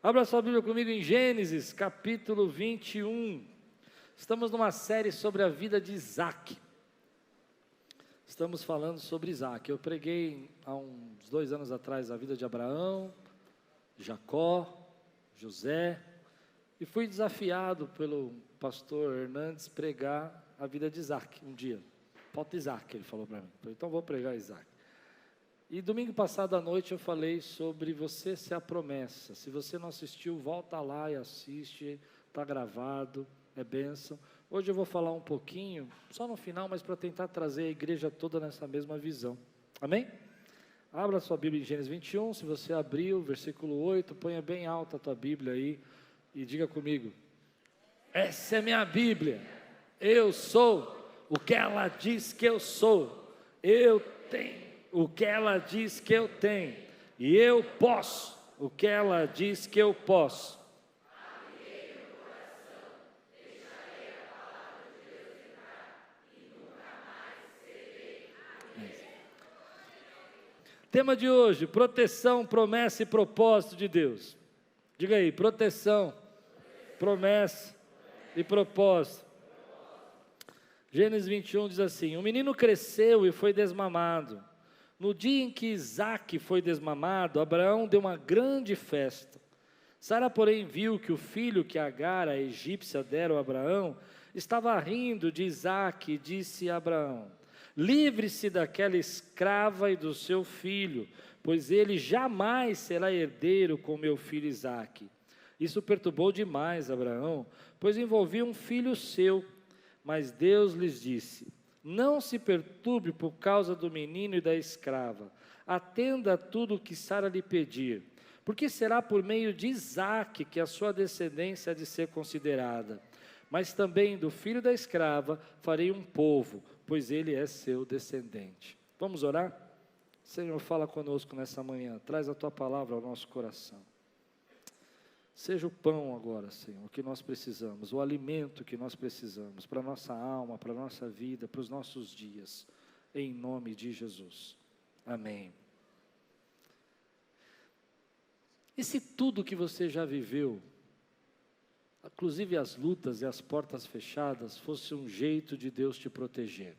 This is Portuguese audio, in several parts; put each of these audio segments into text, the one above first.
Abra sua Bíblia comigo em Gênesis, capítulo 21. Estamos numa série sobre a vida de Isaac. Estamos falando sobre Isaac. Eu preguei há uns 2 anos atrás a vida de Abraão, Jacó, José, e fui desafiado pelo pastor Hernandes pregar a vida de Isaac um dia. Falta Isaac, ele falou para mim. Eu falei, então vou pregar Isaac. E domingo passado à noite eu falei sobre você ser a promessa. Se você não assistiu, volta lá e assiste, está gravado, é bênção. Hoje eu vou falar um pouquinho, só no final, mas para tentar trazer a igreja toda nessa mesma visão. Amém? Abra sua Bíblia em Gênesis 21, se você abriu, versículo 8, ponha bem alta a tua Bíblia aí e diga comigo: essa é minha Bíblia, eu sou o que ela diz que eu sou, eu tenho o que ela diz que eu tenho, e eu posso o que ela diz que eu posso. Abrirei meu coração, deixarei a palavra de Deus entrar, e nunca mais serei. Tema de hoje: proteção, promessa e propósito de Deus. Diga aí, proteção, promessa e propósito. Gênesis 21 diz assim: o menino cresceu e foi desmamado. No dia em que Isaac foi desmamado, Abraão deu uma grande festa. Sara, porém, viu que o filho que Agar, a egípcia, dera a Abraão, estava rindo de Isaac e disse a Abraão: livre-se daquela escrava e do seu filho, pois ele jamais será herdeiro com meu filho Isaac. Isso perturbou demais Abraão, pois envolvia um filho seu. Mas Deus lhes disse: não se perturbe por causa do menino e da escrava, atenda a tudo o que Sara lhe pedir, porque será por meio de Isaac que a sua descendência há de ser considerada. Mas também do filho da escrava farei um povo, pois ele é seu descendente. Vamos orar? Senhor, fala conosco nessa manhã, traz a tua palavra ao nosso coração. Seja o pão agora, Senhor, o que nós precisamos, o alimento que nós precisamos para a nossa alma, para a nossa vida, para os nossos dias, em nome de Jesus. Amém. E se tudo que você já viveu, inclusive as lutas e as portas fechadas, fosse um jeito de Deus te proteger?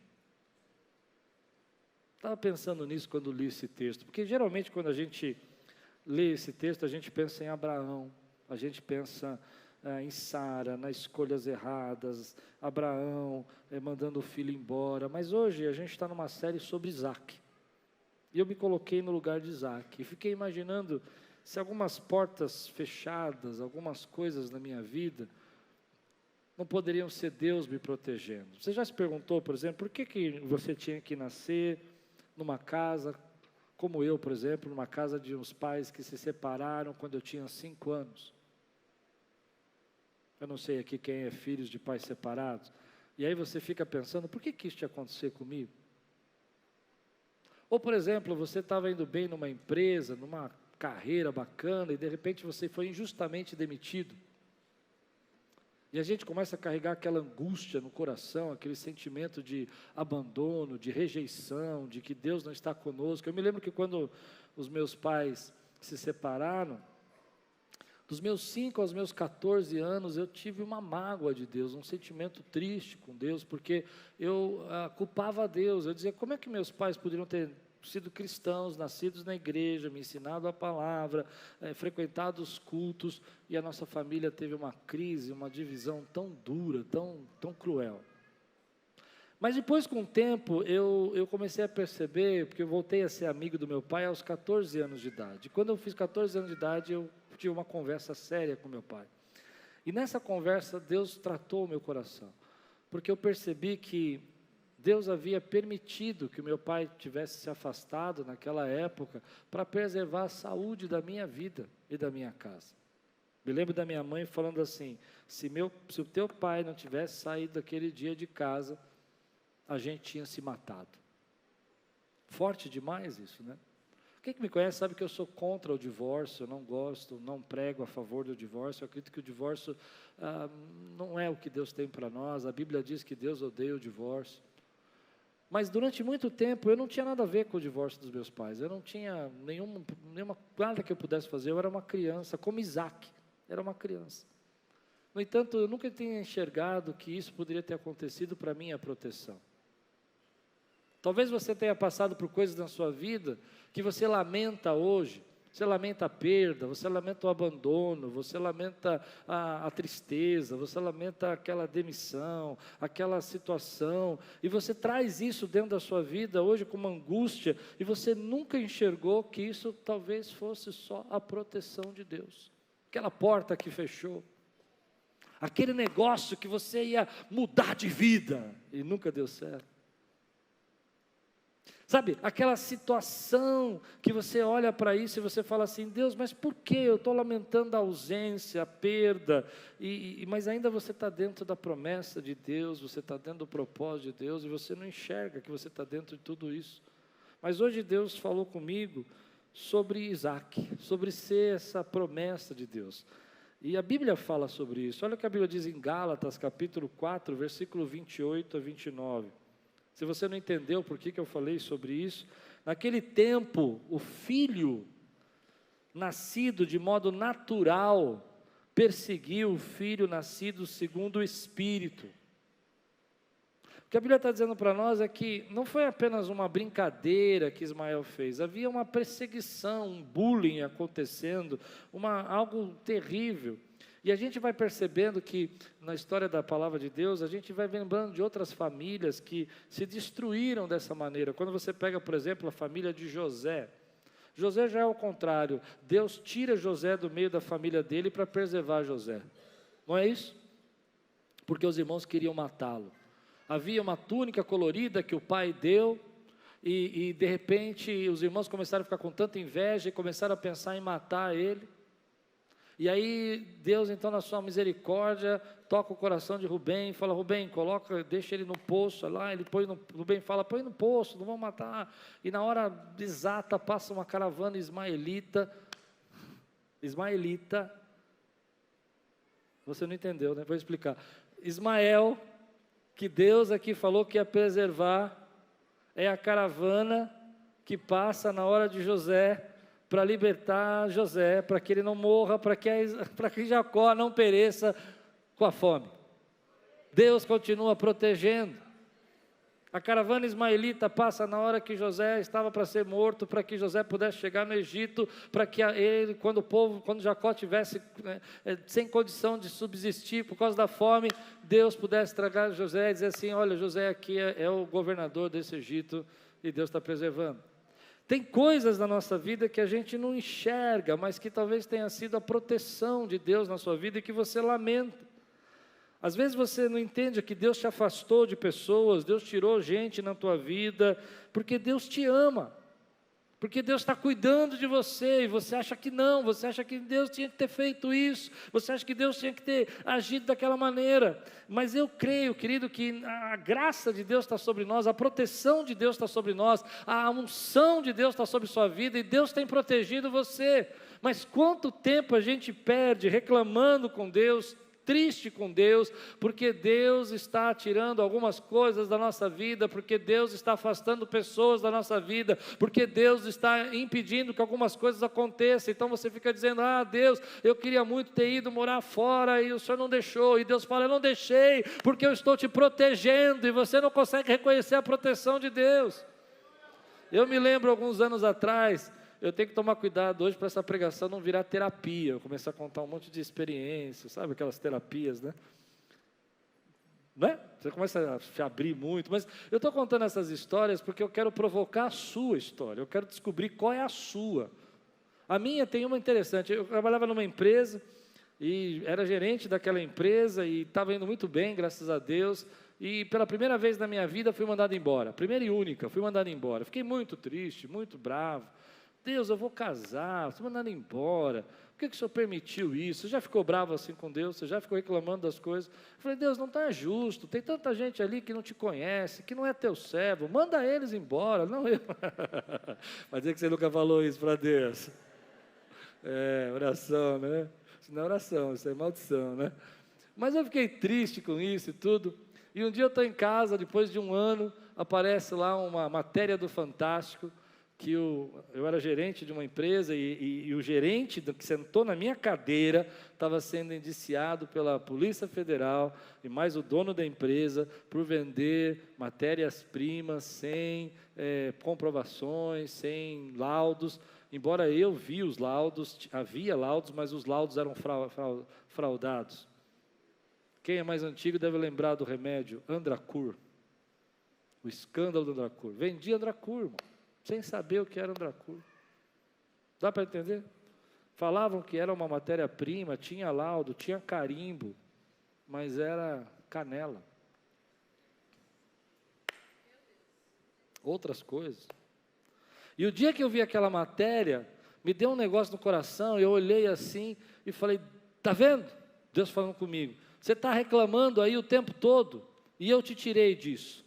Estava pensando nisso quando li esse texto, porque geralmente quando a gente lê esse texto, a gente pensa em Abraão, a gente pensa em Sara, nas escolhas erradas, Abraão mandando o filho embora, mas hoje a gente está numa série sobre Isaac, e eu me coloquei no lugar de Isaac, e fiquei imaginando se algumas portas fechadas, algumas coisas na minha vida, não poderiam ser Deus me protegendo. Você já se perguntou, por exemplo, por que você tinha que nascer numa casa, como eu, por exemplo, numa casa de uns pais que se separaram quando eu tinha 5 anos? Eu não sei aqui quem é filhos de pais separados. E aí você fica pensando, por que isso ia acontecer comigo? Ou, por exemplo, você estava indo bem numa empresa, numa carreira bacana, e de repente você foi injustamente demitido. E a gente começa a carregar aquela angústia no coração, aquele sentimento de abandono, de rejeição, de que Deus não está conosco. Eu me lembro que quando os meus pais se separaram, dos meus 5 aos meus 14 anos, eu tive uma mágoa de Deus, um sentimento triste com Deus, porque eu culpava a Deus. Eu dizia, como é que meus pais poderiam ter sido cristãos, nascidos na igreja, me ensinado a palavra, frequentado os cultos, e a nossa família teve uma crise, uma divisão tão dura, tão cruel. Mas depois, com o tempo, eu comecei a perceber, porque eu voltei a ser amigo do meu pai aos 14 anos de idade. Quando eu fiz 14 anos de idade, eu tive uma conversa séria com meu pai. E nessa conversa, Deus tratou o meu coração, porque eu percebi que Deus havia permitido que o meu pai tivesse se afastado naquela época para preservar a saúde da minha vida e da minha casa. Me lembro da minha mãe falando assim: se o teu pai não tivesse saído daquele dia de casa, a gente tinha se matado. Forte demais isso, né? Quem que me conhece sabe que eu sou contra o divórcio, eu não gosto, não prego a favor do divórcio. Eu acredito que o divórcio não é o que Deus tem para nós. A Bíblia diz que Deus odeia o divórcio. Mas durante muito tempo eu não tinha nada a ver com o divórcio dos meus pais. Eu não tinha nada que eu pudesse fazer. Eu era uma criança, como Isaac. era uma criança. No entanto, eu nunca tinha enxergado que isso poderia ter acontecido para minha proteção. Talvez você tenha passado por coisas na sua vida que você lamenta hoje. Você lamenta a perda, você lamenta o abandono, você lamenta a tristeza, você lamenta aquela demissão, aquela situação, e você traz isso dentro da sua vida hoje com uma angústia, e você nunca enxergou que isso talvez fosse só a proteção de Deus. Aquela porta que fechou, aquele negócio que você ia mudar de vida, e nunca deu certo. Sabe, aquela situação que você olha para isso e você fala assim, Deus, mas por que eu estou lamentando a ausência, a perda, mas ainda você está dentro da promessa de Deus, você está dentro do propósito de Deus, e você não enxerga que você está dentro de tudo isso. Mas hoje Deus falou comigo sobre Isaac, sobre ser essa promessa de Deus. E a Bíblia fala sobre isso. Olha o que a Bíblia diz em Gálatas, capítulo 4, versículo 28 a 29. Se você não entendeu por que eu falei sobre isso, naquele tempo, o filho nascido de modo natural perseguiu o filho nascido segundo o Espírito. O que a Bíblia está dizendo para nós é que não foi apenas uma brincadeira que Ismael fez, havia uma perseguição, um bullying acontecendo, algo terrível. E a gente vai percebendo que, na história da palavra de Deus, a gente vai lembrando de outras famílias que se destruíram dessa maneira. Quando você pega, por exemplo, a família de José. José já é o contrário. Deus tira José do meio da família dele para preservar José. Não é isso? Porque os irmãos queriam matá-lo. Havia uma túnica colorida que o pai deu, e de repente os irmãos começaram a ficar com tanta inveja e começaram a pensar em matar ele. E aí Deus, então, na sua misericórdia, toca o coração de Rubem, fala, Rubem, deixa ele no poço, lá, Rubem fala, põe no poço, não vão matar. E na hora exata passa uma caravana ismaelita, você não entendeu, né? Vou explicar. Ismael, que Deus aqui falou que ia preservar, é a caravana que passa na hora de José, para libertar José, para que ele não morra, para que Jacó não pereça com a fome. Deus continua protegendo. A caravana ismaelita passa na hora que José estava para ser morto, para que José pudesse chegar no Egito, para que ele, quando Jacó tivesse sem condição de subsistir por causa da fome, Deus pudesse tragar José e dizer assim, olha, José aqui é o governador desse Egito, e Deus está preservando. Tem coisas na nossa vida que a gente não enxerga, mas que talvez tenha sido a proteção de Deus na sua vida e que você lamenta. Às vezes você não entende que Deus te afastou de pessoas, Deus tirou gente na tua vida, porque Deus te ama, porque Deus está cuidando de você, e você acha que não, você acha que Deus tinha que ter feito isso, você acha que Deus tinha que ter agido daquela maneira, mas eu creio, querido, que a graça de Deus está sobre nós, a proteção de Deus está sobre nós, a unção de Deus está sobre sua vida, e Deus tem protegido você. Mas quanto tempo a gente perde reclamando com Deus, triste com Deus, porque Deus está tirando algumas coisas da nossa vida, porque Deus está afastando pessoas da nossa vida, porque Deus está impedindo que algumas coisas aconteçam. Então você fica dizendo, Deus, eu queria muito ter ido morar fora, e o Senhor não deixou, e Deus fala, eu não deixei, porque eu estou te protegendo, e você não consegue reconhecer a proteção de Deus. Eu me lembro alguns anos atrás, eu tenho que tomar cuidado hoje para essa pregação não virar terapia, eu começar a contar um monte de experiências, sabe aquelas terapias, né? Não é? Você começa a se abrir muito, mas eu estou contando essas histórias porque eu quero provocar a sua história, eu quero descobrir qual é a sua. A minha tem uma interessante, eu trabalhava numa empresa, e era gerente daquela empresa, e estava indo muito bem, graças a Deus, e pela primeira vez na minha vida fui mandado embora, primeira e única, fui mandado embora, fiquei muito triste, muito bravo. Deus, eu vou casar, estou mandando embora, por que o Senhor permitiu isso? Você já ficou bravo assim com Deus? Você já ficou reclamando das coisas? Eu falei, Deus, não está justo, tem tanta gente ali que não te conhece, que não é teu servo, manda eles embora, não eu. Mas dizer que você nunca falou isso para Deus. Oração, né? Isso não é oração, isso é maldição, né? Mas eu fiquei triste com isso e tudo, e um dia eu estou em casa, depois de um ano, aparece lá uma matéria do Fantástico, que eu era gerente de uma empresa e o gerente que sentou na minha cadeira estava sendo indiciado pela Polícia Federal e mais o dono da empresa por vender matérias-primas sem comprovações, sem laudos. Embora eu vi os laudos, havia laudos, mas os laudos eram fraudados. Quem é mais antigo deve lembrar do remédio Andracur. O escândalo do Andracur. Vendia Andracur, irmão, sem saber o que era Andracur. Dá para entender? Falavam que era uma matéria-prima, tinha laudo, tinha carimbo, mas era canela. Outras coisas. E o dia que eu vi aquela matéria, me deu um negócio no coração, eu olhei assim e falei, está vendo? Deus falando comigo, você está reclamando aí o tempo todo, e eu te tirei disso.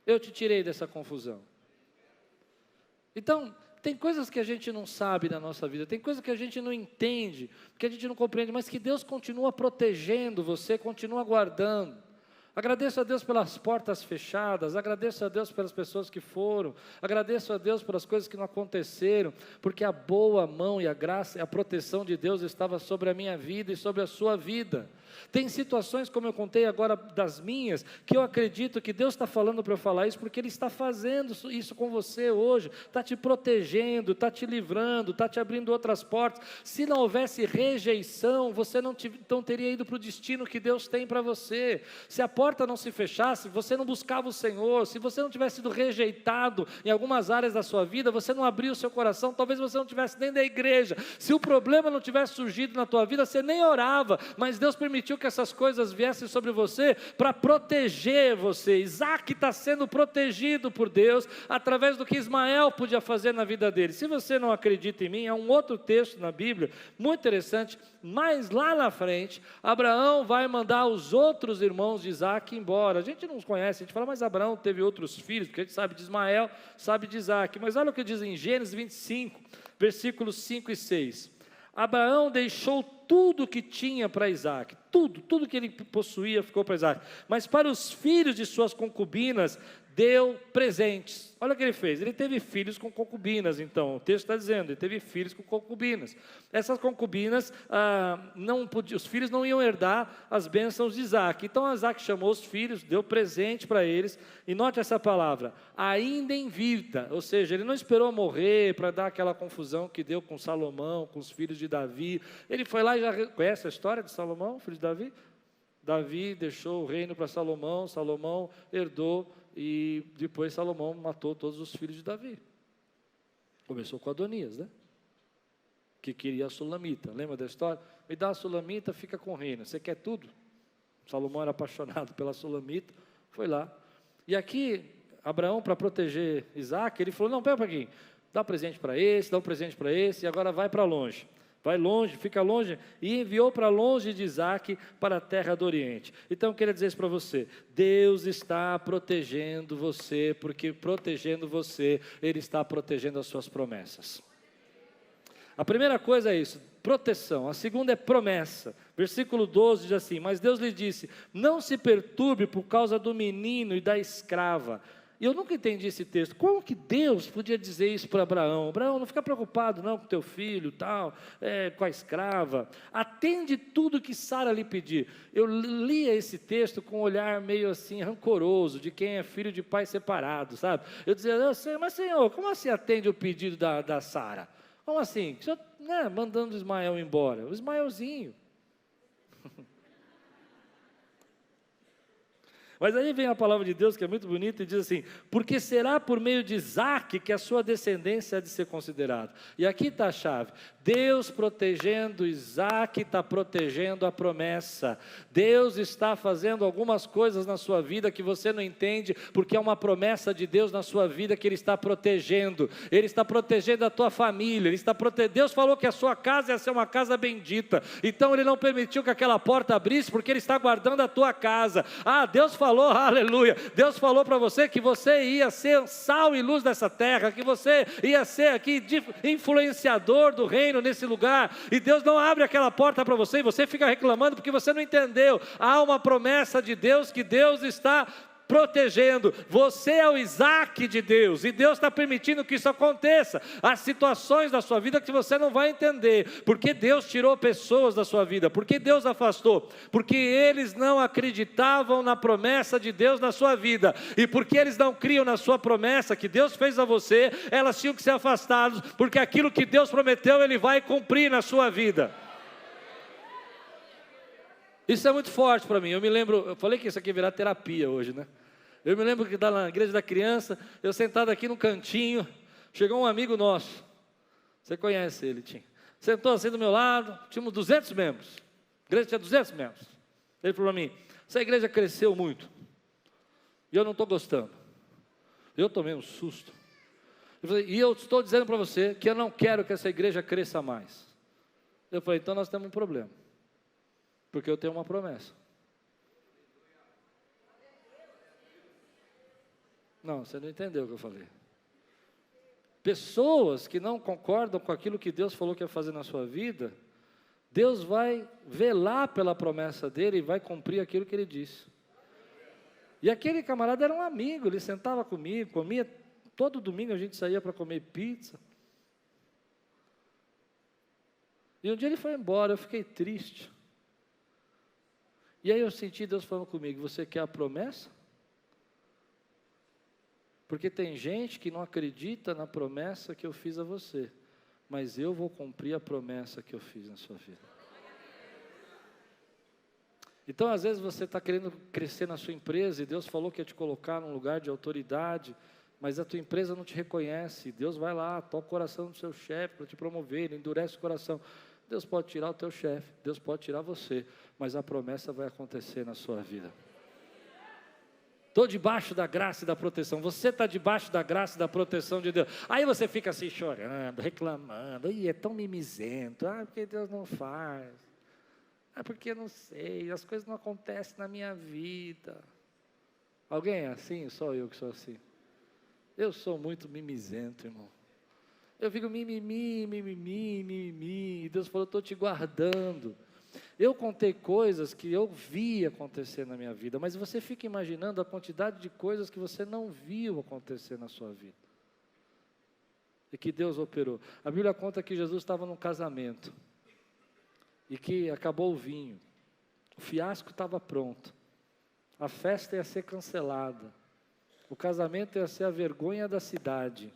Eu te tirei dessa confusão. Então, tem coisas que a gente não sabe na nossa vida, tem coisas que a gente não entende, que a gente não compreende, mas que Deus continua protegendo você, continua guardando. Agradeço a Deus pelas portas fechadas, agradeço a Deus pelas pessoas que foram, agradeço a Deus pelas coisas que não aconteceram, porque a boa mão e a graça e a proteção de Deus estava sobre a minha vida e sobre a sua vida. Tem situações, como eu contei agora das minhas, que eu acredito que Deus está falando para eu falar isso, porque Ele está fazendo isso com você hoje, está te protegendo, está te livrando, está te abrindo outras portas. Se não houvesse rejeição, você não teria ido para o destino que Deus tem para você. Se a porta não se fechasse, você não buscava o Senhor, se você não tivesse sido rejeitado em algumas áreas da sua vida, você não abriu o seu coração, talvez você não tivesse nem da igreja. Se o problema não tivesse surgido na tua vida, você nem orava, mas Deus permitiu que essas coisas viessem sobre você para proteger você. Isaac está sendo protegido por Deus através do que Ismael podia fazer na vida dele. Se você não acredita em mim, há um outro texto na Bíblia muito interessante, mas lá na frente Abraão vai mandar os outros irmãos de Isaac embora. A gente não os conhece, a gente fala, mas Abraão teve outros filhos, porque a gente sabe de Ismael, sabe de Isaac, mas olha o que diz em Gênesis 25 versículos 5 e 6. Abraão deixou tudo que tinha para Isaac, tudo que ele possuía ficou para Isaac, mas para os filhos de suas concubinas deu presentes. Olha o que ele fez, ele teve filhos com concubinas. Então o texto está dizendo, ele teve filhos com concubinas. Essas concubinas, os filhos não iam herdar as bênçãos de Isaac. Então Isaac chamou os filhos, deu presente para eles, e note essa palavra, ainda em vida, ou seja, ele não esperou morrer para dar aquela confusão que deu com Salomão, com os filhos de Davi. Ele foi lá e já conhece a história de Salomão, filho de Davi? Davi deixou o reino para Salomão, Salomão herdou, e depois Salomão matou todos os filhos de Davi. Começou com Adonias, né? Que queria a Sulamita. Lembra da história? Me dá a Sulamita, fica com o reino. Você quer tudo? Salomão era apaixonado pela Sulamita, foi lá. E aqui, Abraão, para proteger Isaac, ele falou, não, pera um pouquinho, dá um presente para esse, dá um presente para esse, e agora vai para longe. Vai longe, fica longe, e enviou para longe de Isaac para a terra do Oriente. Então eu queria dizer isso para você, Deus está protegendo você, porque protegendo você, Ele está protegendo as suas promessas. A primeira coisa é isso, proteção. A segunda é promessa. Versículo 12 diz assim, mas Deus lhe disse, não se perturbe por causa do menino e da escrava. E eu nunca entendi esse texto. Como que Deus podia dizer isso para Abraão? Abraão, não fica preocupado não com teu filho, tal, com a escrava. Atende tudo que Sara lhe pedir. Eu lia esse texto com um olhar meio assim rancoroso, de quem é filho de pai separado, sabe? Eu dizia, mas Senhor, como assim atende o pedido da Sara? Como assim? O Senhor, mandando Ismael embora. O Ismaelzinho. Mas aí vem a palavra de Deus, que é muito bonita, e diz assim, porque será por meio de Isaac que a sua descendência há de ser considerada. E aqui está a chave, Deus protegendo Isaac, está protegendo a promessa. Deus está fazendo algumas coisas na sua vida que você não entende, porque é uma promessa de Deus na sua vida que Ele está protegendo. Ele está protegendo a tua família, Deus falou que a sua casa ia ser uma casa bendita, então Ele não permitiu que aquela porta abrisse, porque Ele está guardando a tua casa. Deus falou, aleluia, Deus falou para você que você ia ser sal e luz dessa terra, que você ia ser aqui influenciador do reino nesse lugar, e Deus não abre aquela porta para você, e você fica reclamando porque você não entendeu. Há uma promessa de Deus, que Deus está protegendo. Você é o Isaac de Deus, e Deus está permitindo que isso aconteça. Há situações da sua vida que você não vai entender, porque Deus tirou pessoas da sua vida, porque Deus afastou, porque eles não acreditavam na promessa de Deus na sua vida, e porque eles não criam na sua promessa que Deus fez a você, elas tinham que ser afastadas, porque aquilo que Deus prometeu, Ele vai cumprir na sua vida. Isso é muito forte para mim. Eu me lembro, eu falei que isso aqui virá terapia hoje, né? Eu me lembro que na igreja da criança, eu sentado aqui no cantinho, chegou um amigo nosso, você conhece ele, Tim. Sentou assim do meu lado, tínhamos 200 membros, a igreja tinha 200 membros. Ele falou para mim, essa igreja cresceu muito, e eu não estou gostando. Eu tomei um susto. Eu falei, e eu estou dizendo para você que eu não quero que essa igreja cresça mais. Eu falei, então nós temos um problema, porque eu tenho uma promessa. Não, você não entendeu o que eu falei. Pessoas que não concordam com aquilo que Deus falou que ia fazer na sua vida, Deus vai velar pela promessa dele e vai cumprir aquilo que ele disse. E aquele camarada era um amigo, ele sentava comigo, comia, todo domingo a gente saía para comer pizza. E um dia ele foi embora, eu fiquei triste. E aí eu senti Deus falando comigo, você quer a promessa? Porque tem gente que não acredita na promessa que eu fiz a você, mas eu vou cumprir a promessa que eu fiz na sua vida. Então, às vezes você está querendo crescer na sua empresa, e Deus falou que ia te colocar num lugar de autoridade, mas a tua empresa não te reconhece. Deus vai lá, toca o coração do seu chefe para te promover, ele endurece o coração. Deus pode tirar o teu chefe, Deus pode tirar você, mas a promessa vai acontecer na sua vida. Estou debaixo da graça e da proteção. Você está debaixo da graça e da proteção de Deus. Aí você fica assim chorando, reclamando. Ih, é tão mimizento. Ah, porque Deus não faz. Ah, porque eu não sei. As coisas não acontecem na minha vida. Alguém é assim? Só eu que sou assim. Eu sou muito mimizento, irmão. Eu fico mimimi. E Deus falou, estou te guardando. Eu contei coisas que eu vi acontecer na minha vida, mas você fica imaginando a quantidade de coisas que você não viu acontecer na sua vida. E que Deus operou. A Bíblia conta que Jesus estava num casamento, e que acabou o vinho. O fiasco estava pronto. A festa ia ser cancelada. O casamento ia ser a vergonha da cidade.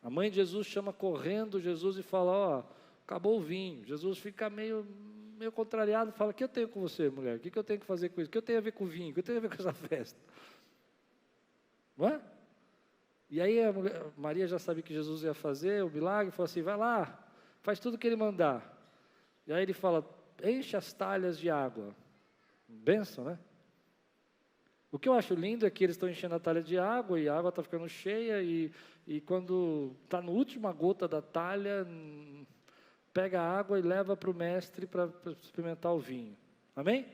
A mãe de Jesus chama correndo Jesus e fala, ó, acabou o vinho. Jesus fica meio contrariado, fala, o que eu tenho com você, mulher? O que eu tenho que fazer com isso? O que eu tenho a ver com o vinho? O que eu tenho a ver com essa festa? Não é? E aí Maria já sabia que Jesus ia fazer o milagre, falou assim, vai lá, faz tudo o que ele mandar. E aí ele fala, enche as talhas de água. Bênção, né? O que eu acho lindo é que eles estão enchendo a talha de água, e a água está ficando cheia, e quando está na última gota da talha, pega a água e leva para o mestre para experimentar o vinho. Amém?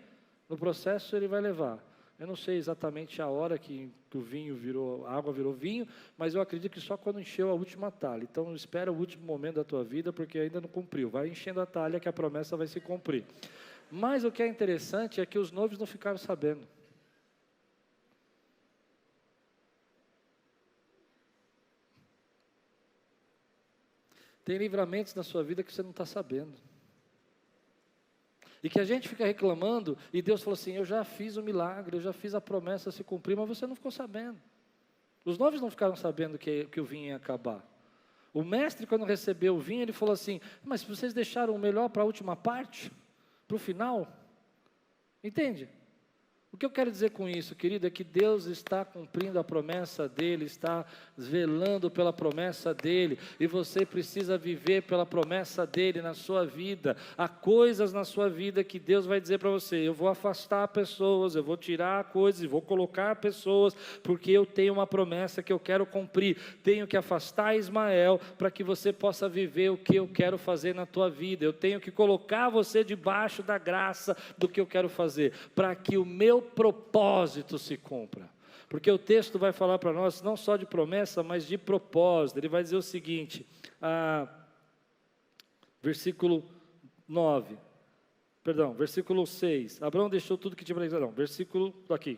No processo ele vai levar. Eu não sei exatamente a hora que o vinho virou, a água virou vinho, mas eu acredito que só quando encheu a última talha. Então espera o último momento da tua vida, porque ainda não cumpriu. Vai enchendo a talha que a promessa vai se cumprir. Mas o que é interessante é que os noivos não ficaram sabendo. Tem livramentos na sua vida que você não está sabendo. E que a gente fica reclamando, e Deus falou assim, eu já fiz o milagre, eu já fiz a promessa se cumprir, mas você não ficou sabendo. Os noivos não ficaram sabendo que o vinho ia acabar. O mestre, quando recebeu o vinho, ele falou assim, mas vocês deixaram o melhor para a última parte? Para o final? Entende? O que eu quero dizer com isso, querido, é que Deus está cumprindo a promessa dEle, está velando pela promessa dEle, e você precisa viver pela promessa dEle na sua vida. Há coisas na sua vida que Deus vai dizer para você, eu vou afastar pessoas, eu vou tirar coisas, e vou colocar pessoas, porque eu tenho uma promessa que eu quero cumprir. Tenho que afastar Ismael, para que você possa viver o que eu quero fazer na tua vida. Eu tenho que colocar você debaixo da graça do que eu quero fazer, para que o meu propósito se cumpra, porque o texto vai falar para nós não só de promessa, mas de propósito. Ele vai dizer o seguinte, versículo 6, Abraão deixou tudo que tinha para dizer, versículo aqui,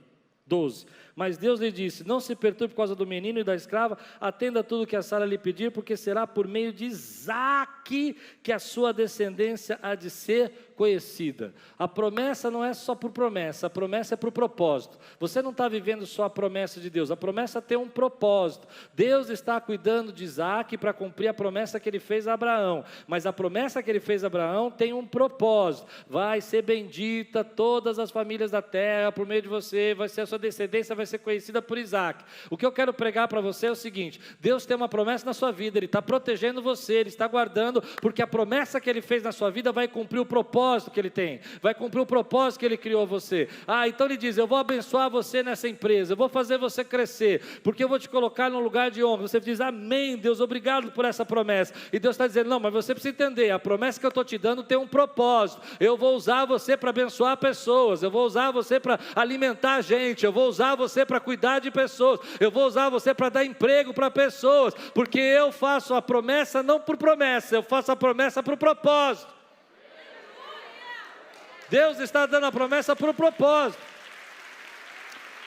12. Mas Deus lhe disse: não se perturbe por causa do menino e da escrava, atenda tudo que a Sara lhe pedir, porque será por meio de Isaque que a sua descendência há de ser conhecida. A promessa não é só por promessa, a promessa é por propósito. Você não está vivendo só a promessa de Deus, a promessa tem um propósito. Deus está cuidando de Isaque para cumprir a promessa que ele fez a Abraão, mas a promessa que ele fez a Abraão tem um propósito: vai ser bendita todas as famílias da terra por meio de você, vai ser a sua descendência, vai ser conhecida por Isaque. O que eu quero pregar para você é o seguinte: Deus tem uma promessa na sua vida, Ele está protegendo você, Ele está guardando, porque a promessa que Ele fez na sua vida vai cumprir o propósito que Ele tem, vai cumprir o propósito que Ele criou você. Então Ele diz: eu vou abençoar você nessa empresa, eu vou fazer você crescer, porque eu vou te colocar num lugar de honra. Você diz: amém, Deus, obrigado por essa promessa. E Deus está dizendo: não, mas você precisa entender, a promessa que eu estou te dando tem um propósito. Eu vou usar você para abençoar pessoas, eu vou usar você para alimentar a gente, eu vou usar você para cuidar de pessoas, eu vou usar você para dar emprego para pessoas, porque eu faço a promessa não por promessa, eu faço a promessa por propósito. Deus está dando a promessa por propósito.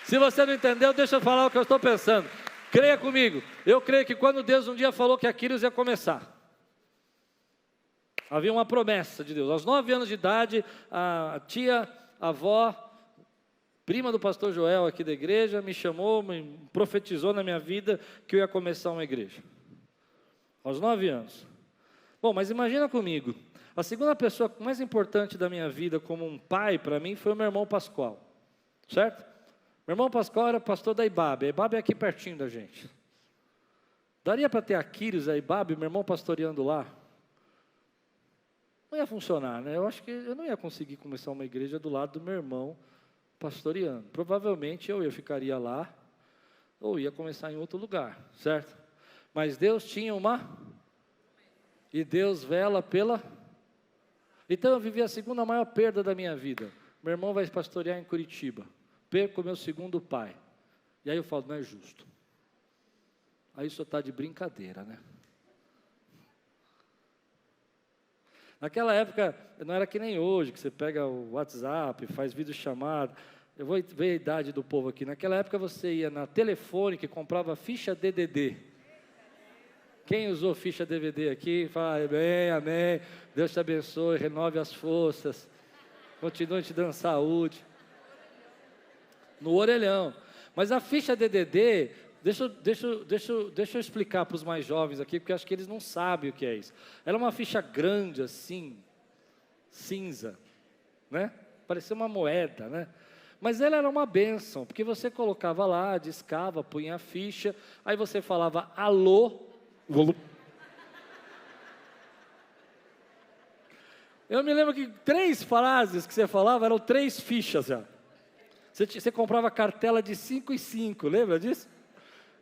Se você não entendeu, deixa eu falar o que eu estou pensando. Creia comigo, eu creio que quando Deus um dia falou que Aquiles ia começar, havia uma promessa de Deus. Aos 9 anos de idade, a tia, a avó, prima do pastor Joel aqui da igreja, me chamou, me profetizou na minha vida que eu ia começar uma igreja. Aos 9 anos. Bom, mas imagina comigo, a segunda pessoa mais importante da minha vida como um pai para mim foi o meu irmão Pascoal, certo? Meu irmão Pascoal era pastor da Ibabe, a Ibabe é aqui pertinho da gente. Daria para ter Aquiles, a Ibabe, meu irmão pastoreando lá? Não ia funcionar, né? Eu acho que eu não ia conseguir começar uma igreja do lado do meu irmão pastoreando. Provavelmente eu ficaria lá, ou ia começar em outro lugar, certo? Mas Deus tinha e Deus vela pela... Então eu vivi a segunda maior perda da minha vida. Meu irmão vai pastorear em Curitiba, perco meu segundo pai. E aí eu falo: não é justo. Aí isso está de brincadeira, né? Naquela época, não era que nem hoje, que você pega o WhatsApp, faz videochamada. Eu vou ver a idade do povo aqui. Naquela época você ia na Telefônica e comprava ficha DDD. Quem usou ficha DVD aqui, fala: amém, amém, Deus te abençoe, renove as forças, continue te dando saúde. No orelhão. Mas a ficha DDD, deixa eu explicar para os mais jovens aqui, porque acho que eles não sabem o que é isso. Era uma ficha grande assim, cinza, né? Parecia uma moeda, né? Mas ela era uma bênção, porque você colocava lá, discava, punha a ficha, aí você falava alô. Eu me lembro que 3 frases que você falava eram 3 fichas já. Você comprava cartela de 5 em 5, lembra disso?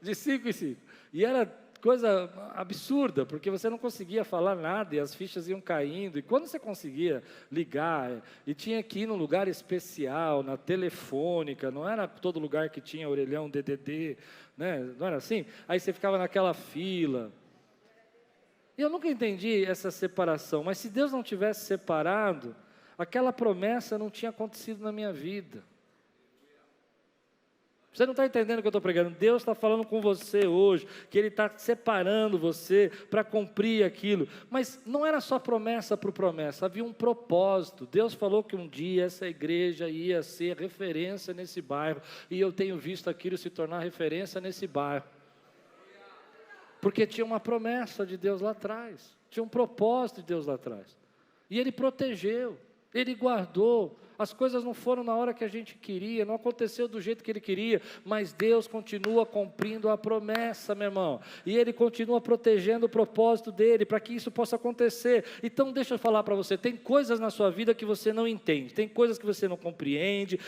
De 5 em 5. E era coisa absurda, porque você não conseguia falar nada e as fichas iam caindo. E quando você conseguia ligar, e tinha que ir num lugar especial, na Telefônica, não era todo lugar que tinha orelhão DDD, né? Não era assim? Aí você ficava naquela fila. E eu nunca entendi essa separação, mas se Deus não tivesse separado, aquela promessa não tinha acontecido na minha vida. Você não está entendendo o que eu estou pregando? Deus está falando com você hoje, que Ele está separando você para cumprir aquilo. Mas não era só promessa por promessa, havia um propósito. Deus falou que um dia essa igreja ia ser referência nesse bairro, e eu tenho visto aquilo se tornar referência nesse bairro. Porque tinha uma promessa de Deus lá atrás, tinha um propósito de Deus lá atrás. E Ele protegeu, Ele guardou. As coisas não foram na hora que a gente queria, não aconteceu do jeito que Ele queria, mas Deus continua cumprindo a promessa, meu irmão. E Ele continua protegendo o propósito dEle, para que isso possa acontecer. Então deixa eu falar para você, tem coisas na sua vida que você não entende, tem coisas que você não compreende,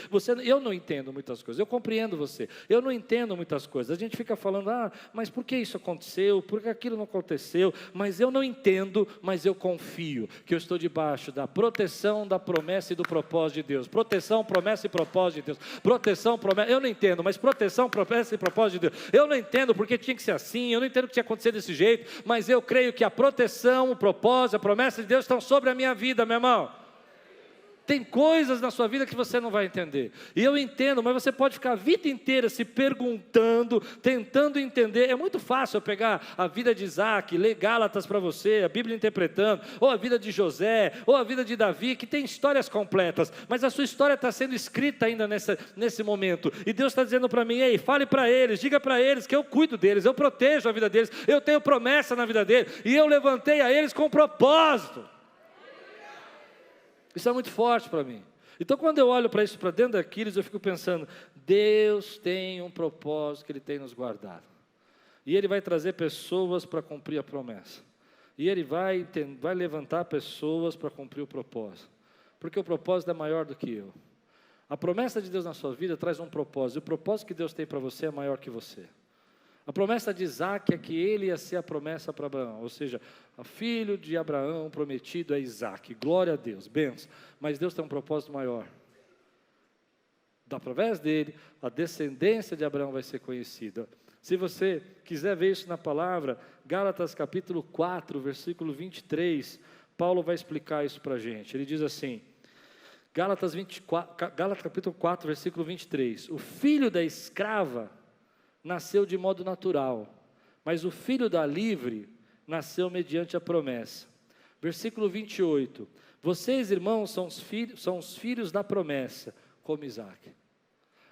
eu não entendo muitas coisas, eu compreendo você, eu não entendo muitas coisas. A gente fica falando: mas por que isso aconteceu, por que aquilo não aconteceu? Mas eu não entendo, mas eu confio, que eu estou debaixo da proteção, da promessa e do propósito de Deus. Proteção, promessa e propósito de Deus. Proteção, promessa, eu não entendo, mas proteção, promessa e propósito de Deus. Eu não entendo porque tinha que ser assim, eu não entendo o que tinha acontecido desse jeito, mas eu creio que a proteção, o propósito, a promessa de Deus estão sobre a minha vida, meu irmão. Tem coisas na sua vida que você não vai entender. E eu entendo, mas você pode ficar a vida inteira se perguntando, tentando entender. É muito fácil eu pegar a vida de Isaac, ler Gálatas para você, a Bíblia interpretando, ou a vida de José, ou a vida de Davi, que tem histórias completas. Mas a sua história está sendo escrita ainda nesse momento. E Deus está dizendo para mim, ei, fale para eles, diga para eles que eu cuido deles, eu protejo a vida deles, eu tenho promessa na vida deles, e eu levantei a eles com propósito. Isso é muito forte para mim. Então quando eu olho para isso, para dentro daqueles, eu fico pensando, Deus tem um propósito que Ele tem nos guardado. E Ele vai trazer pessoas para cumprir a promessa. E Ele vai levantar pessoas para cumprir o propósito. Porque o propósito é maior do que eu. A promessa de Deus na sua vida traz um propósito. E o propósito que Deus tem para você é maior que você. A promessa de Isaac é que ele ia ser a promessa para Abraão, ou seja, o filho de Abraão prometido é Isaac, glória a Deus, bênção. Mas Deus tem um propósito maior. Através dele, a descendência de Abraão vai ser conhecida. Se você quiser ver isso na palavra, Gálatas capítulo 4, versículo 23, Paulo vai explicar isso para a gente. Ele diz assim, Gálatas capítulo 4, versículo 23, o filho da escrava nasceu de modo natural, mas o filho da livre nasceu mediante a promessa. Versículo 28, vocês irmãos são os filhos da promessa, como Isaac.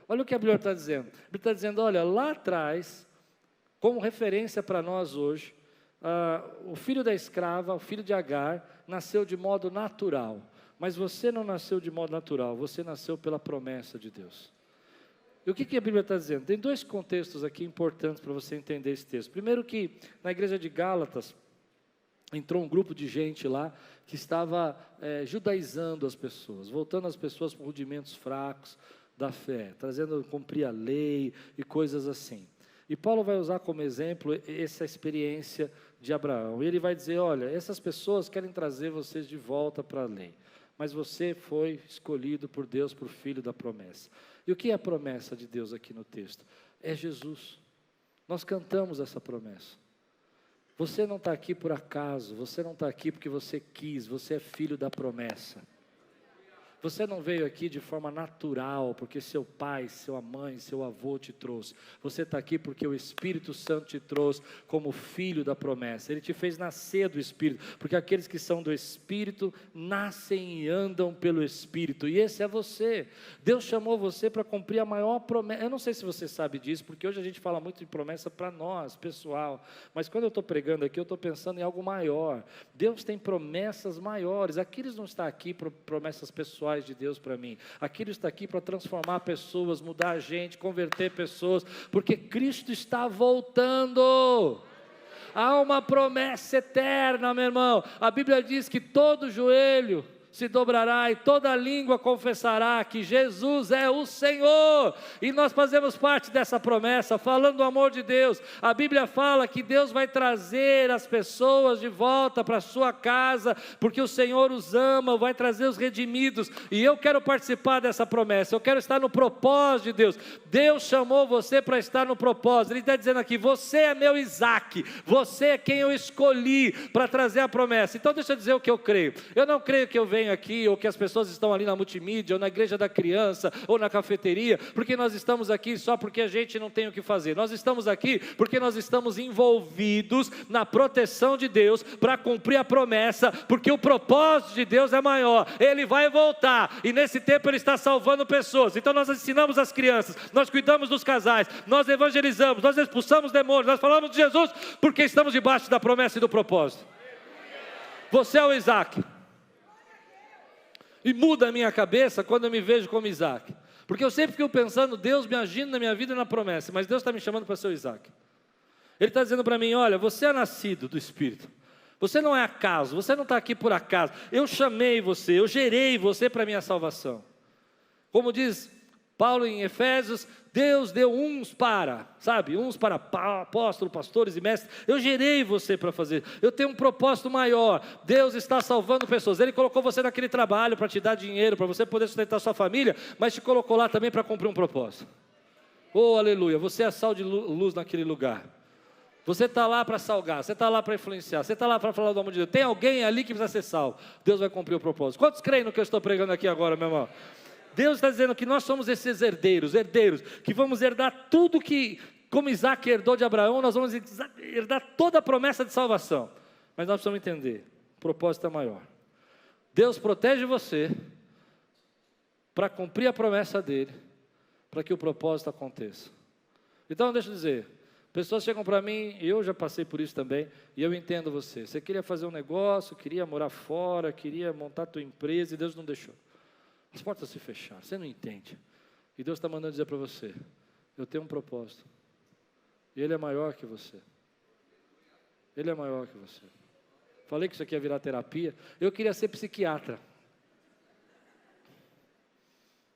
Olha o que a Bíblia está dizendo. A Bíblia está dizendo, olha, lá atrás, como referência para nós hoje, o filho da escrava, o filho de Agar, nasceu de modo natural. Mas você não nasceu de modo natural, você nasceu pela promessa de Deus. E o que a Bíblia está dizendo? Tem dois contextos aqui importantes para você entender esse texto. Primeiro que na igreja de Gálatas, entrou um grupo de gente lá que estava judaizando as pessoas, voltando as pessoas para rudimentos fracos da fé, trazendo cumprir a lei e coisas assim. E Paulo vai usar como exemplo essa experiência de Abraão. E ele vai dizer, olha, essas pessoas querem trazer vocês de volta para a lei, mas você foi escolhido por Deus, por filho da promessa. E o que é a promessa de Deus aqui no texto? É Jesus. Nós cantamos essa promessa. Você não está aqui por acaso, você não está aqui porque você quis, você é filho da promessa. Você não veio aqui de forma natural, porque seu pai, sua mãe, seu avô te trouxe. Você está aqui porque o Espírito Santo te trouxe como filho da promessa. Ele te fez nascer do Espírito, porque aqueles que são do Espírito nascem e andam pelo Espírito. E esse é você. Deus chamou você para cumprir a maior promessa. Eu não sei se você sabe disso, porque hoje a gente fala muito de promessa para nós, pessoal. Mas quando eu estou pregando aqui, eu estou pensando em algo maior. Deus tem promessas maiores. Aqueles não está aqui por promessas pessoais de Deus para mim. Aquilo está aqui para transformar pessoas, mudar a gente, converter pessoas, porque Cristo está voltando. Há uma promessa eterna, meu irmão. A Bíblia diz que todo joelho se dobrará e toda língua confessará que Jesus é o Senhor, e nós fazemos parte dessa promessa, falando do amor de Deus. A Bíblia fala que Deus vai trazer as pessoas de volta para a sua casa, porque o Senhor os ama, vai trazer os redimidos, e eu quero participar dessa promessa, eu quero estar no propósito de Deus. Deus chamou você para estar no propósito. Ele está dizendo aqui, você é meu Isaac, você é quem eu escolhi para trazer a promessa. Então deixa eu dizer o que eu creio. Eu não creio que eu venho aqui, ou que as pessoas estão ali na multimídia, ou na igreja da criança, ou na cafeteria, porque nós estamos aqui só porque a gente não tem o que fazer. Nós estamos aqui porque nós estamos envolvidos na proteção de Deus, para cumprir a promessa, porque o propósito de Deus é maior. Ele vai voltar, e nesse tempo Ele está salvando pessoas. Então nós ensinamos as crianças, nós cuidamos dos casais, nós evangelizamos, nós expulsamos demônios, nós falamos de Jesus, porque estamos debaixo da promessa e do propósito. Você é o Isaac. E muda a minha cabeça quando eu me vejo como Isaac, porque eu sempre fico pensando, Deus me agindo na minha vida e na promessa, mas Deus está me chamando para ser o Isaac. Ele está dizendo para mim, olha, você é nascido do Espírito, você não é acaso, você não está aqui por acaso, eu chamei você, eu gerei você para a minha salvação. Como diz Paulo em Efésios, Deus deu uns para apóstolos, pastores e mestres. Eu gerei você para fazer, eu tenho um propósito maior. Deus está salvando pessoas. Ele colocou você naquele trabalho para te dar dinheiro, para você poder sustentar sua família, mas te colocou lá também para cumprir um propósito. Oh, aleluia, você é sal de luz naquele lugar. Você está lá para salgar, você está lá para influenciar, você está lá para falar do amor de Deus. Tem alguém ali que precisa ser salvo. Deus vai cumprir o propósito. Quantos creem no que eu estou pregando aqui agora, meu irmão? Deus está dizendo que nós somos esses herdeiros, que vamos herdar tudo que, como Isaac herdou de Abraão, nós vamos herdar toda a promessa de salvação. Mas nós precisamos entender, o propósito é maior. Deus protege você para cumprir a promessa dele, para que o propósito aconteça. Então, deixa eu dizer, pessoas chegam para mim, e eu já passei por isso também, e eu entendo você. Você queria fazer um negócio, queria morar fora, queria montar a tua empresa, e Deus não deixou. As portas se fecharam, você não entende. E Deus está mandando dizer para você, eu tenho um propósito. E Ele é maior que você. Ele é maior que você. Falei que isso aqui ia virar terapia. Eu queria ser psiquiatra.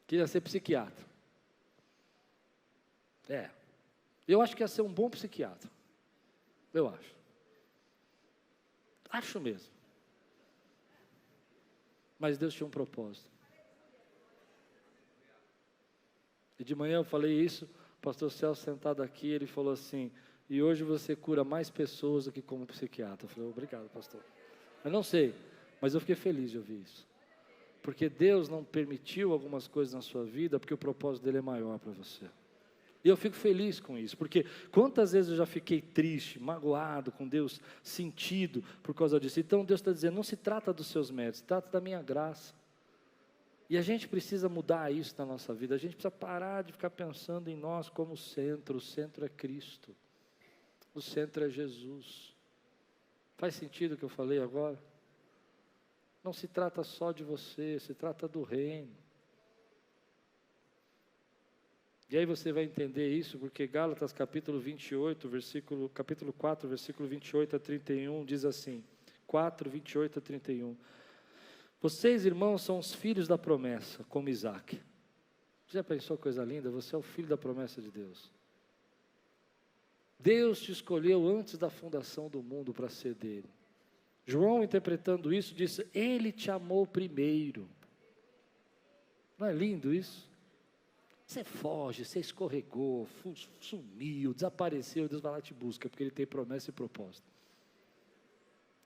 Queria ser psiquiatra. Eu acho que ia ser um bom psiquiatra. Eu acho. Acho mesmo. Mas Deus tinha um propósito. E de manhã eu falei isso, o pastor Celso sentado aqui, ele falou assim, e hoje você cura mais pessoas do que como psiquiatra. Eu falei, obrigado, pastor. Eu não sei, mas eu fiquei feliz de ouvir isso. Porque Deus não permitiu algumas coisas na sua vida, porque o propósito dele é maior para você. E eu fico feliz com isso, porque quantas vezes eu já fiquei triste, magoado com Deus, sentido por causa disso. Então Deus está dizendo, não se trata dos seus méritos, se trata da minha graça. E a gente precisa mudar isso na nossa vida, a gente precisa parar de ficar pensando em nós como o centro é Cristo, o centro é Jesus. Faz sentido o que eu falei agora? Não se trata só de você, se trata do reino. E aí você vai entender isso, porque Gálatas capítulo 28, capítulo 4, versículo 28 a 31, diz assim, 4, 28 a 31. Vocês, irmãos, são os filhos da promessa, como Isaac. Já pensou coisa linda? Você é o filho da promessa de Deus. Deus te escolheu antes da fundação do mundo para ser dele. João, interpretando isso, disse, Ele te amou primeiro. Não é lindo isso? Você foge, você escorregou, sumiu, desapareceu, Deus vai lá e te busca, porque Ele tem promessa e propósito.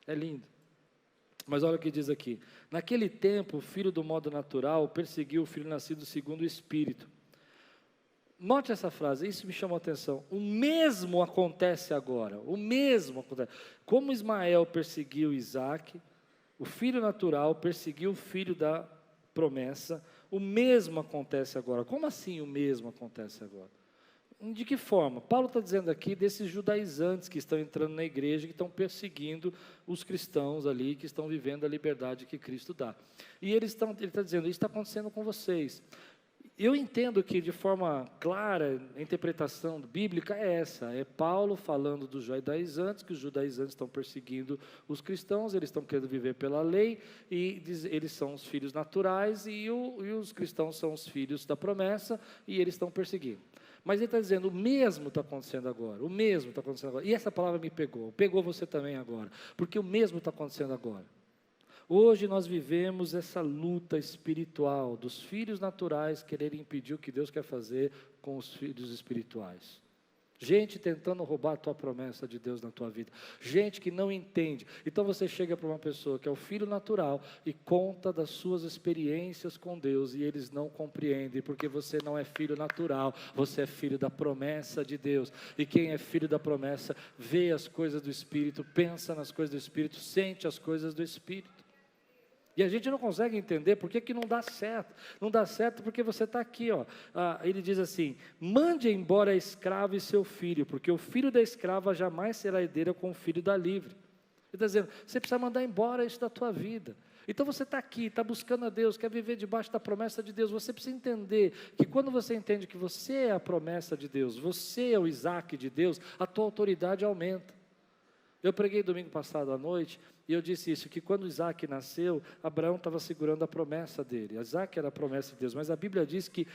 É lindo. Mas olha o que diz aqui. Naquele tempo, o filho do modo natural perseguiu o filho nascido segundo o Espírito. Note essa frase, isso me chamou a atenção. O mesmo acontece agora, o mesmo acontece. Como Ismael perseguiu Isaac, o filho natural perseguiu o filho da promessa, o mesmo acontece agora. Como assim o mesmo acontece agora? De que forma? Paulo está dizendo aqui desses judaizantes que estão entrando na igreja, que estão perseguindo os cristãos ali, que estão vivendo a liberdade que Cristo dá. E ele está dizendo, isso está acontecendo com vocês. Eu entendo que de forma clara, a interpretação bíblica é essa, é Paulo falando dos judaizantes, que os judaizantes estão perseguindo os cristãos, eles estão querendo viver pela lei, e eles são os filhos naturais, e os cristãos são os filhos da promessa, e eles estão perseguindo. Mas ele está dizendo, o mesmo está acontecendo agora, o mesmo está acontecendo agora, e essa palavra me pegou você também agora, porque o mesmo está acontecendo agora. Hoje nós vivemos essa luta espiritual dos filhos naturais quererem impedir o que Deus quer fazer com os filhos espirituais. Gente tentando roubar a tua promessa de Deus na tua vida. Gente que não entende. Então você chega para uma pessoa que é o filho natural e conta das suas experiências com Deus e eles não compreendem, porque você não é filho natural, você é filho da promessa de Deus. E quem é filho da promessa vê as coisas do Espírito, pensa nas coisas do Espírito, sente as coisas do Espírito. E a gente não consegue entender por que não dá certo. Não dá certo porque você está aqui, ó. Ele diz assim, mande embora a escrava e seu filho, porque o filho da escrava jamais será herdeiro com o filho da livre. Ele está dizendo, você precisa mandar embora isso da tua vida. Então você está aqui, está buscando a Deus, quer viver debaixo da promessa de Deus. Você precisa entender que quando você entende que você é a promessa de Deus, você é o Isaac de Deus, a tua autoridade aumenta. Eu preguei domingo passado à noite, e eu disse isso, que quando Isaac nasceu, Abraão estava segurando a promessa dele. Isaac era a promessa de Deus, mas a Bíblia diz que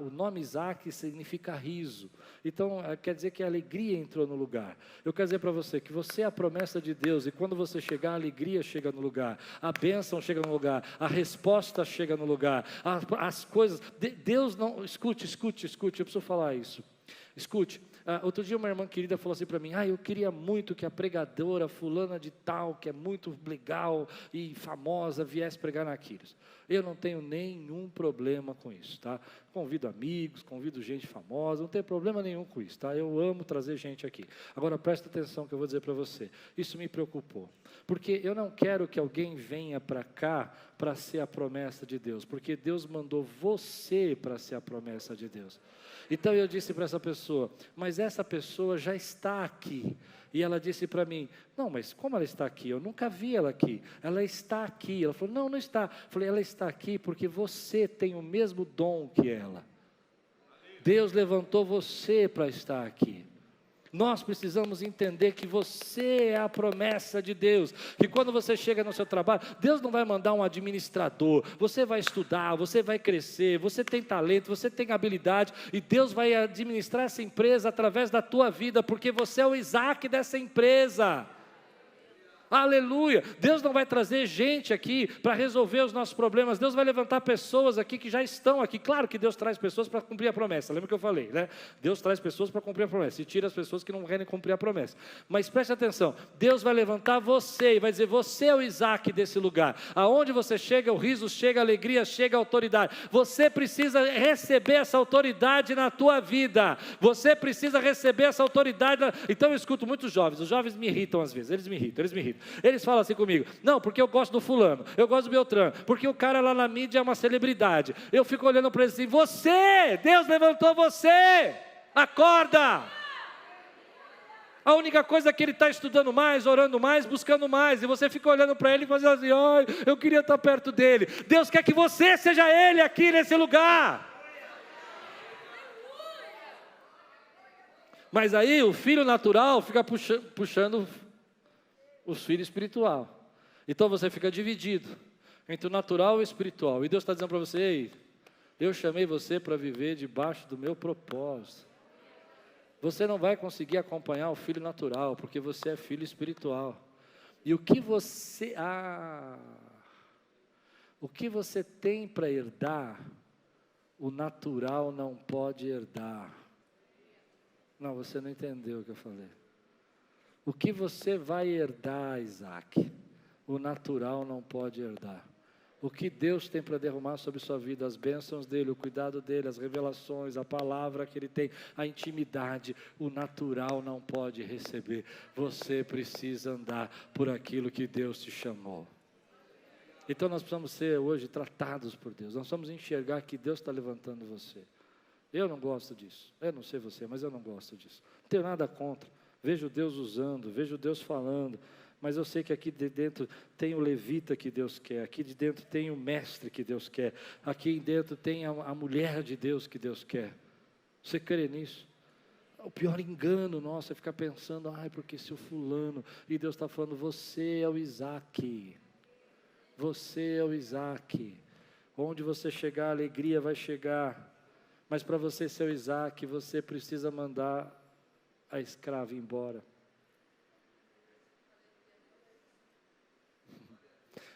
o nome Isaac significa riso. Então, quer dizer que a alegria entrou no lugar. Eu quero dizer para você que você é a promessa de Deus, e quando você chegar, a alegria chega no lugar, a bênção chega no lugar, a resposta chega no lugar, as coisas... Deus não... Escute, eu preciso falar isso. Escute, Outro dia uma irmã querida falou assim para mim, eu queria muito que a pregadora fulana de tal, que é muito legal e famosa, viesse pregar na Aquiles. Eu não tenho nenhum problema com isso, tá? Convido amigos, convido gente famosa, não tem problema nenhum com isso, tá? Eu amo trazer gente aqui. Agora presta atenção que eu vou dizer para você, isso me preocupou, porque eu não quero que alguém venha para cá para ser a promessa de Deus, porque Deus mandou você para ser a promessa de Deus. Então eu disse para essa pessoa, mas essa pessoa já está aqui. E ela disse para mim, não, mas como ela está aqui? Eu nunca vi ela aqui. Ela está aqui. Ela falou, não, não está. Eu falei, ela está aqui porque você tem o mesmo dom que ela. Deus levantou você para estar aqui. Nós precisamos entender que você é a promessa de Deus, que quando você chega no seu trabalho, Deus não vai mandar um administrador, você vai estudar, você vai crescer, você tem talento, você tem habilidade, e Deus vai administrar essa empresa através da tua vida, porque você é o Isaac dessa empresa. Aleluia, Deus não vai trazer gente aqui para resolver os nossos problemas, Deus vai levantar pessoas aqui que já estão aqui, claro que Deus traz pessoas para cumprir a promessa, lembra que eu falei, né? Deus traz pessoas para cumprir a promessa, e tira as pessoas que não querem cumprir a promessa, mas preste atenção, Deus vai levantar você, e vai dizer, você é o Isaac desse lugar, aonde você chega, o riso chega, a alegria chega, a autoridade, você precisa receber essa autoridade na tua vida, você precisa receber essa autoridade, então eu escuto muitos jovens, os jovens me irritam às vezes, eles me irritam, eles falam assim comigo, não, porque eu gosto do fulano, eu gosto do Beltrano, porque o cara lá na mídia é uma celebridade, eu fico olhando para eles assim, Deus levantou você, acorda, a única coisa é que ele está estudando mais, orando mais, buscando mais, e você fica olhando para ele e fazendo assim, eu queria estar perto dele, Deus quer que você seja ele aqui nesse lugar, mas aí o filho natural fica puxando os filhos espiritual, então você fica dividido entre o natural e o espiritual, e Deus está dizendo para você, ei, eu chamei você para viver debaixo do meu propósito, você não vai conseguir acompanhar o filho natural, porque você é filho espiritual, e o que você tem para herdar, o natural não pode herdar, não, você não entendeu o que eu falei, o que você vai herdar, Isaac, o natural não pode herdar. O que Deus tem para derramar sobre sua vida, as bênçãos dEle, o cuidado dEle, as revelações, a palavra que Ele tem, a intimidade, o natural não pode receber. Você precisa andar por aquilo que Deus te chamou. Então nós precisamos ser hoje tratados por Deus, nós precisamos enxergar que Deus está levantando você. Eu não gosto disso, eu não sei você, mas eu não gosto disso. Não tenho nada contra. Vejo Deus usando, vejo Deus falando, mas eu sei que aqui de dentro tem o levita que Deus quer, aqui de dentro tem o mestre que Deus quer, aqui dentro tem a mulher de Deus que Deus quer. Você crê nisso? O pior engano nosso é ficar pensando, porque se o fulano, e Deus está falando, você é o Isaac, você é o Isaac, onde você chegar a alegria vai chegar, mas para você ser o Isaac, você precisa mandar a escrava embora.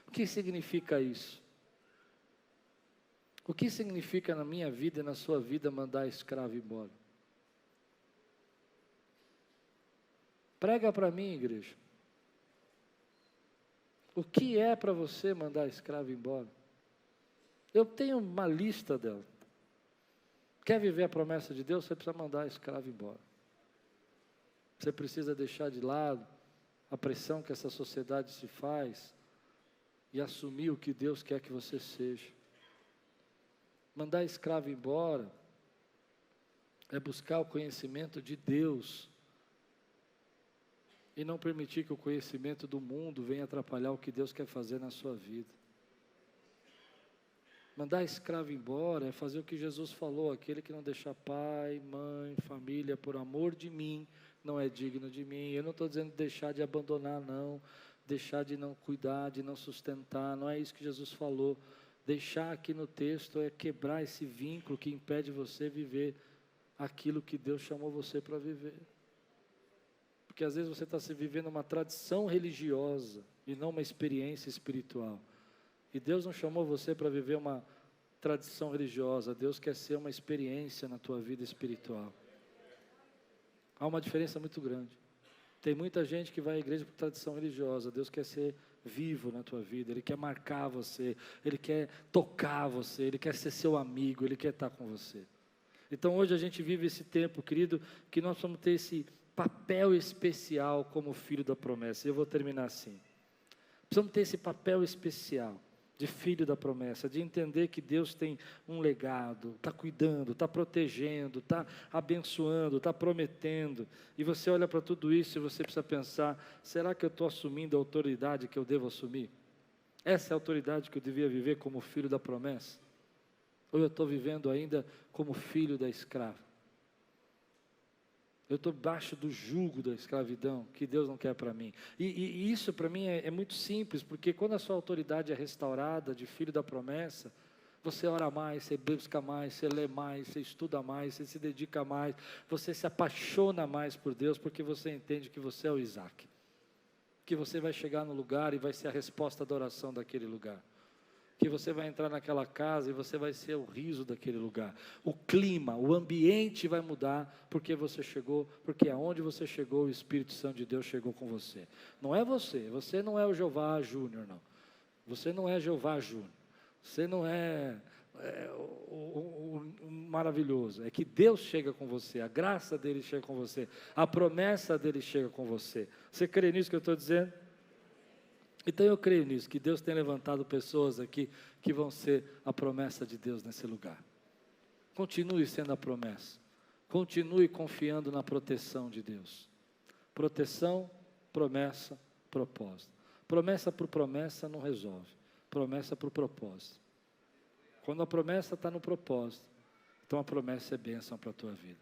O que significa isso? O que significa na minha vida e na sua vida mandar a escrava embora? Prega para mim, igreja. O que é para você mandar a escrava embora? Eu tenho uma lista dela. Quer viver a promessa de Deus? Você precisa mandar a escrava embora. Você precisa deixar de lado a pressão que essa sociedade se faz e assumir o que Deus quer que você seja. Mandar a escravo embora é buscar o conhecimento de Deus e não permitir que o conhecimento do mundo venha atrapalhar o que Deus quer fazer na sua vida. Mandar a escravo embora é fazer o que Jesus falou, aquele que não deixa pai, mãe, família, por amor de mim, não é digno de mim. Eu não estou dizendo deixar de abandonar, não, deixar de não cuidar, de não sustentar, não é isso que Jesus falou. Deixar aqui no texto é quebrar esse vínculo que impede você viver aquilo que Deus chamou você para viver. Porque às vezes você está se vivendo uma tradição religiosa e não uma experiência espiritual. E Deus não chamou você para viver uma tradição religiosa, Deus quer ser uma experiência na tua vida espiritual. Há uma diferença muito grande. Tem muita gente que vai à igreja por tradição religiosa. Deus quer ser vivo na tua vida, Ele quer marcar você, Ele quer tocar você, Ele quer ser seu amigo, Ele quer estar com você. Então hoje a gente vive esse tempo, querido, que nós vamos ter esse papel especial como filho da promessa. E eu vou terminar assim. Precisamos ter esse papel especial de filho da promessa, de entender que Deus tem um legado, está cuidando, está protegendo, está abençoando, está prometendo. E você olha para tudo isso e você precisa pensar, será que eu estou assumindo a autoridade que eu devo assumir? Essa é a autoridade que eu devia viver como filho da promessa? Ou eu estou vivendo ainda como filho da escrava? Eu estou debaixo do jugo da escravidão, que Deus não quer para mim. E isso para mim é muito simples, porque quando a sua autoridade é restaurada de filho da promessa, você ora mais, você busca mais, você lê mais, você estuda mais, você se dedica mais, você se apaixona mais por Deus, porque você entende que você é o Isaac. Que você vai chegar no lugar e vai ser a resposta da oração daquele lugar. Que você vai entrar naquela casa e você vai ser o riso daquele lugar. O clima, o ambiente vai mudar porque você chegou, porque aonde você chegou, o Espírito Santo de Deus chegou com você. Não é você não é o Jeová Júnior, não. Você não é Jeová Júnior. Você não é o maravilhoso. É que Deus chega com você, a graça dele chega com você, a promessa dele chega com você. Você crê nisso que eu estou dizendo? Então eu creio nisso, que Deus tem levantado pessoas aqui que vão ser a promessa de Deus nesse lugar. Continue sendo a promessa. Continue confiando na proteção de Deus. Proteção, promessa, propósito. Promessa por promessa não resolve. Promessa por propósito. Quando a promessa está no propósito, então a promessa é bênção para a tua vida.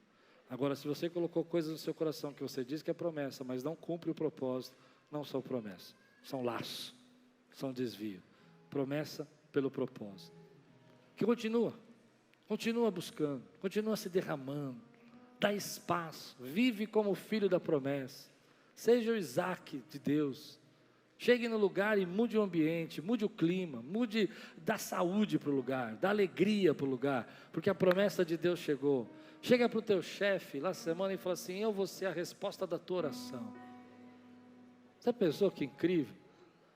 Agora, se você colocou coisas no seu coração que você diz que é promessa, mas não cumpre o propósito, não são promessas. São laços, são desvio. Promessa pelo propósito. Que continua buscando, continua se derramando, dá espaço, vive como filho da promessa. Seja o Isaac de Deus. Chegue no lugar e mude o ambiente, mude o clima, dá saúde para o lugar, dá alegria para o lugar, porque a promessa de Deus chegou. Chega para o teu chefe lá semana e fala assim, eu vou ser a resposta da tua oração. Você pensou que incrível?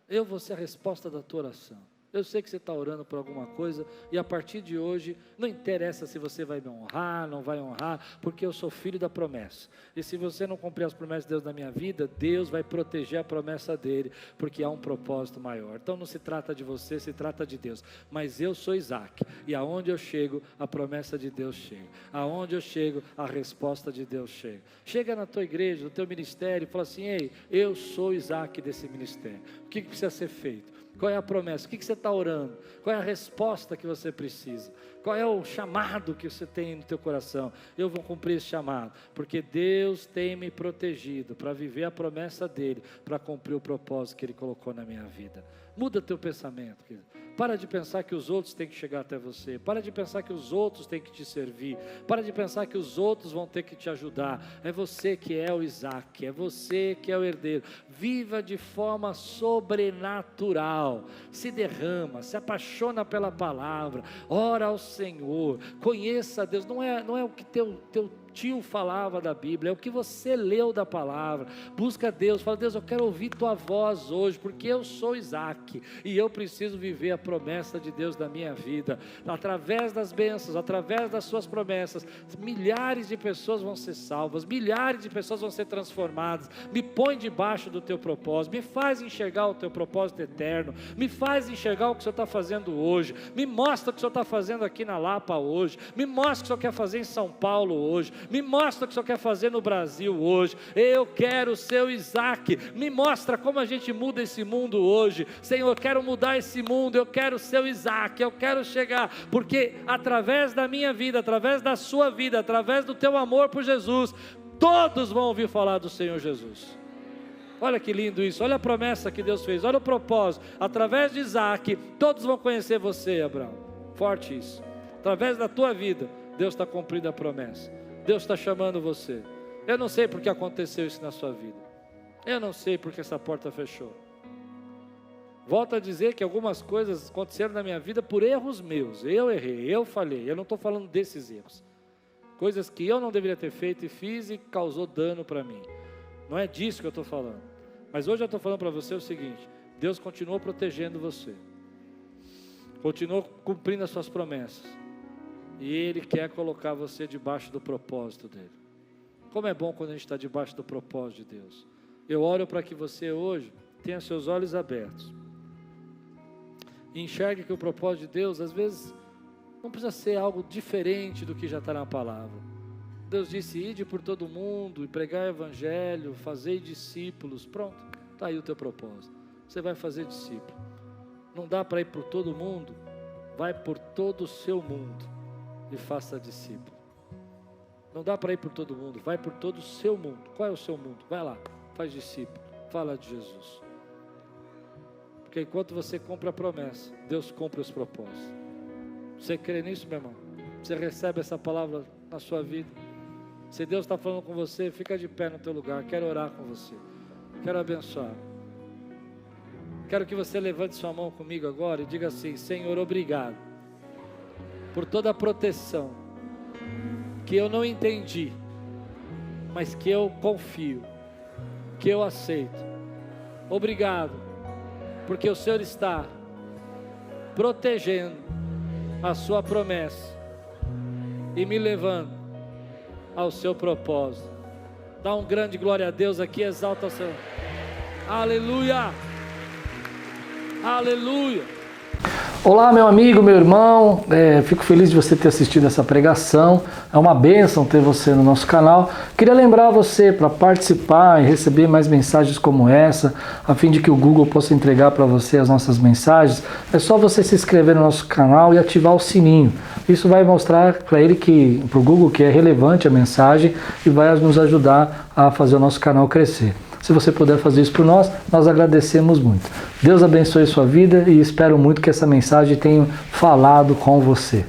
Eu vou ser a resposta da tua oração. Eu sei que você está orando por alguma coisa, e a partir de hoje, não interessa se você vai me honrar, não vai honrar, porque eu sou filho da promessa. E se você não cumprir as promessas de Deus na minha vida, Deus vai proteger a promessa dele, porque há um propósito maior. Então não se trata de você, se trata de Deus. Mas eu sou Isaac, e aonde eu chego, a promessa de Deus chega. Aonde eu chego, a resposta de Deus chega. Chega na tua igreja, no teu ministério, e fala assim, ei, eu sou Isaac desse ministério. O que precisa ser feito? Qual é a promessa? O que você está orando? Qual é a resposta que você precisa? Qual é o chamado que você tem no teu coração? Eu vou cumprir esse chamado, porque Deus tem me protegido para viver a promessa dEle, para cumprir o propósito que Ele colocou na minha vida. Muda teu pensamento, querido. Para de pensar que os outros têm que chegar até você. Para de pensar que os outros têm que te servir. Para de pensar que os outros vão ter que te ajudar. É você que é o Isaac. É você que é o herdeiro. Viva de forma sobrenatural. Se derrama, se apaixona pela palavra. Ora ao Senhor. Conheça a Deus. Não é o que teu tio falava da Bíblia, é o que você leu da palavra. Busca Deus, fala, Deus, eu quero ouvir tua voz hoje, porque eu sou Isaac, e eu preciso viver a promessa de Deus na minha vida, através das bênçãos, através das suas promessas, milhares de pessoas vão ser salvas, milhares de pessoas vão ser transformadas. Me põe debaixo do teu propósito, me faz enxergar o teu propósito eterno, me faz enxergar o que o Senhor está fazendo hoje, me mostra o que o Senhor está fazendo aqui na Lapa hoje, me mostra o que o Senhor quer fazer em São Paulo hoje, me mostra o que o Senhor quer fazer no Brasil hoje. Eu quero ser o Isaac. Me mostra como a gente muda esse mundo hoje. Senhor, eu quero mudar esse mundo. Eu quero ser o Isaac. Eu quero chegar, porque através da minha vida, através da sua vida, através do teu amor por Jesus, todos vão ouvir falar do Senhor Jesus. Olha que lindo isso. Olha a promessa que Deus fez. Olha o propósito. Através de Isaac, todos vão conhecer você, Abraão. Forte isso. Através da tua vida, Deus está cumprindo a promessa. Deus está chamando você. Eu não sei porque aconteceu isso na sua vida. Eu não sei porque essa porta fechou. Volto a dizer que algumas coisas aconteceram na minha vida por erros meus. Eu errei, eu falhei. Eu não estou falando desses erros. Coisas que eu não deveria ter feito e fiz e causou dano para mim. Não é disso que eu estou falando. Mas hoje eu estou falando para você o seguinte: Deus continuou protegendo você. Continuou cumprindo as suas promessas. E Ele quer colocar você debaixo do propósito dEle. Como é bom quando a gente está debaixo do propósito de Deus. Eu oro para que você hoje tenha seus olhos abertos. E enxergue que o propósito de Deus, às vezes, não precisa ser algo diferente do que já está na palavra. Deus disse: ide por todo mundo e pregar o evangelho, fazei discípulos. Pronto, está aí o teu propósito. Você vai fazer discípulo. Não dá para ir por todo mundo, vai por todo o seu mundo e faça discípulo. Não dá para ir por todo mundo, vai por todo o seu mundo. Qual é o seu mundo? Vai lá, faz discípulo, fala de Jesus. Porque enquanto você cumpre a promessa, Deus cumpre os propósitos. Você crê nisso, meu irmão? Você recebe essa palavra na sua vida? Se Deus está falando com você, fica de pé no teu lugar. Quero orar com você, quero abençoar. Quero que você levante sua mão comigo agora e diga assim: Senhor, obrigado por toda a proteção que eu não entendi, mas que eu confio, que eu aceito. Obrigado, porque o Senhor está protegendo a sua promessa e me levando ao seu propósito. Dá um grande glória a Deus aqui, exalta o Senhor. Aleluia, aleluia. Olá, meu amigo, meu irmão, fico feliz de você ter assistido essa pregação. É uma bênção ter você no nosso canal. Queria lembrar você para participar e receber mais mensagens como essa, a fim de que o Google possa entregar para você as nossas mensagens. É só você se inscrever no nosso canal e ativar o sininho. Isso vai mostrar para o Google que é relevante a mensagem e vai nos ajudar a fazer o nosso canal crescer. Se você puder fazer isso por nós, nós agradecemos muito. Deus abençoe sua vida e espero muito que essa mensagem tenha falado com você.